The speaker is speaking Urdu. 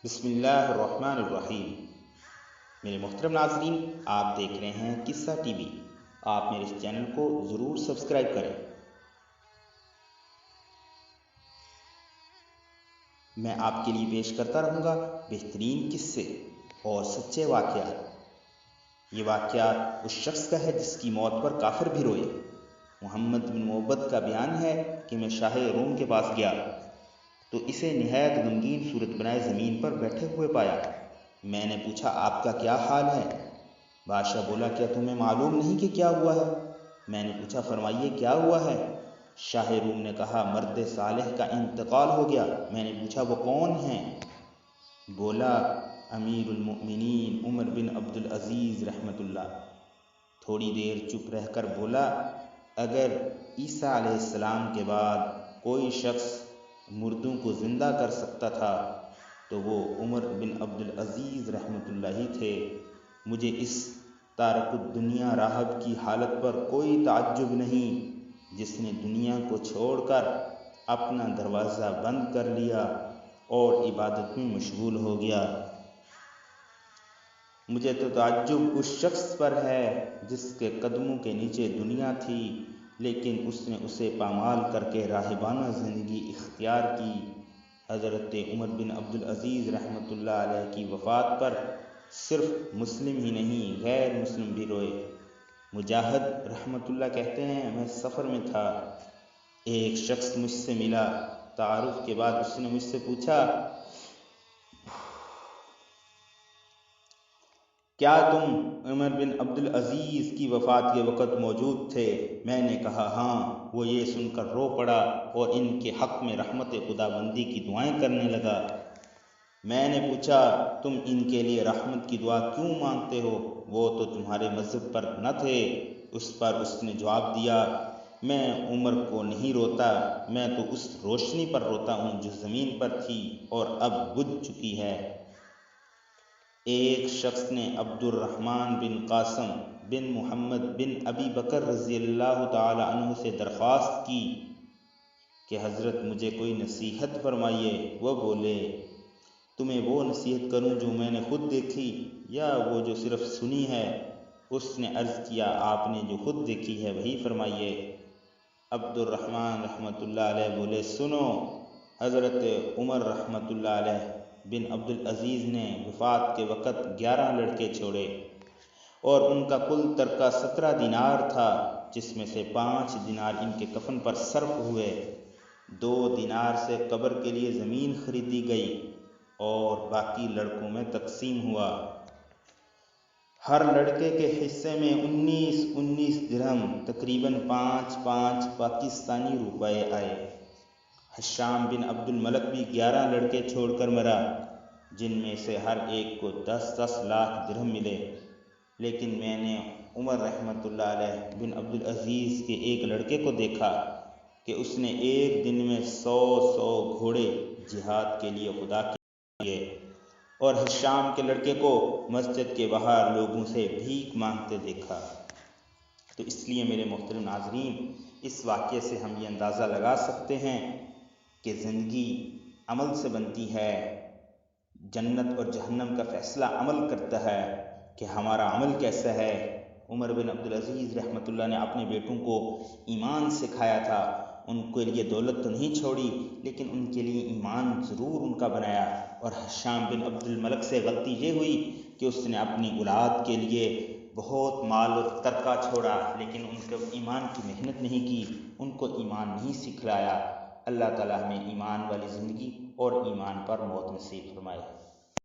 بسم اللہ الرحمن الرحیم۔ میرے محترم ناظرین، آپ دیکھ رہے ہیں قصہ ٹی وی۔ آپ میرے اس چینل کو ضرور سبسکرائب کریں۔ میں آپ کے لیے پیش کرتا رہوں گا بہترین قصے اور سچے واقعات۔ یہ واقعات اس شخص کا ہے جس کی موت پر کافر بھی روئے۔ محمد بن معبد کا بیان ہے کہ میں شاہ روم کے پاس گیا تو اسے نہایت غمگین صورت بنائے زمین پر بیٹھے ہوئے پایا۔ میں نے پوچھا، آپ کا کیا حال ہے؟ بادشاہ بولا، کیا تمہیں معلوم نہیں کہ کیا ہوا ہے؟ میں نے پوچھا، فرمائیے کیا ہوا ہے؟ شاہ روم نے کہا، مرد صالح کا انتقال ہو گیا۔ میں نے پوچھا، وہ کون ہیں؟ بولا، امیر المؤمنین عمر بن عبدالعزیز رحمۃ اللہ۔ تھوڑی دیر چپ رہ کر بولا، اگر عیسیٰ علیہ السلام کے بعد کوئی شخص مردوں کو زندہ کر سکتا تھا تو وہ عمر بن عبدالعزیز رحمۃ اللہ ہی تھے۔ مجھے اس تارک الدنیا راہب کی حالت پر کوئی تعجب نہیں جس نے دنیا کو چھوڑ کر اپنا دروازہ بند کر لیا اور عبادت میں مشغول ہو گیا۔ مجھے تو تعجب اس شخص پر ہے جس کے قدموں کے نیچے دنیا تھی لیکن اس نے اسے پامال کر کے راہبانہ زندگی اختیار کی۔ حضرت عمر بن عبدالعزیز رحمۃ اللہ علیہ کی وفات پر صرف مسلم ہی نہیں غیر مسلم بھی روئے۔ مجاہد رحمۃ اللہ کہتے ہیں، میں سفر میں تھا، ایک شخص مجھ سے ملا۔ تعارف کے بعد اس نے مجھ سے پوچھا، کیا تم عمر بن عبدالعزیز کی وفات کے وقت موجود تھے؟ میں نے کہا ہاں۔ وہ یہ سن کر رو پڑا اور ان کے حق میں رحمت خداوندی کی دعائیں کرنے لگا۔ میں نے پوچھا، تم ان کے لیے رحمت کی دعا کیوں مانگتے ہو؟ وہ تو تمہارے مذہب پر نہ تھے۔ اس پر اس نے جواب دیا، میں عمر کو نہیں روتا، میں تو اس روشنی پر روتا ہوں جو زمین پر تھی اور اب بجھ چکی ہے۔ ایک شخص نے عبد الرحمن بن قاسم بن محمد بن ابی بکر رضی اللہ تعالی عنہ سے درخواست کی کہ حضرت مجھے کوئی نصیحت فرمائیے۔ وہ بولے، تمہیں وہ نصیحت کروں جو میں نے خود دیکھی یا وہ جو صرف سنی ہے؟ اس نے عرض کیا، آپ نے جو خود دیکھی ہے وہی فرمائیے۔ عبد الرحمن رحمۃ اللہ علیہ بولے، سنو، حضرت عمر رحمۃ اللہ علیہ بن عبدالعزیز نے وفات کے وقت 11 لڑکے چھوڑے اور ان کا کل ترکہ 17 دینار تھا، جس میں سے 5 دینار ان کے کفن پر صرف ہوئے، 2 دینار سے قبر کے لیے زمین خریدی گئی اور باقی لڑکوں میں تقسیم ہوا۔ ہر لڑکے کے حصے میں 19 درہم تقریباً 5 پاکستانی روپے آئے۔ حشام بن عبد الملک بھی 11 لڑکے چھوڑ کر مرا، جن میں سے ہر ایک کو 10 لاکھ درہم ملے، لیکن میں نے عمر رحمۃ اللہ علیہ بن عبدالعزیز کے ایک لڑکے کو دیکھا کہ اس نے ایک دن میں 100 گھوڑے جہاد کے لیے خدا کے لیے، اور حشام کے لڑکے کو مسجد کے باہر لوگوں سے بھیک مانگتے دیکھا۔ تو اس لیے میرے محترم ناظرین، اس واقعے سے ہم یہ اندازہ لگا سکتے ہیں کہ زندگی عمل سے بنتی ہے، جنت اور جہنم کا فیصلہ عمل کرتا ہے کہ ہمارا عمل کیسا ہے۔ عمر بن عبدالعزیز رحمۃ اللہ نے اپنے بیٹوں کو ایمان سکھایا تھا، ان کے لیے دولت تو نہیں چھوڑی لیکن ان کے لیے ایمان ضرور ان کا بنایا۔ اور حشام بن عبد الملک سے غلطی یہ ہوئی کہ اس نے اپنی اولاد کے لیے بہت مال اور ترکہ چھوڑا لیکن ان کو ایمان کی محنت نہیں کی، ان کو ایمان نہیں سکھلایا۔ اللہ تعالیٰ ہمیں ایمان والی زندگی اور ایمان پر موت نصیب فرمائے۔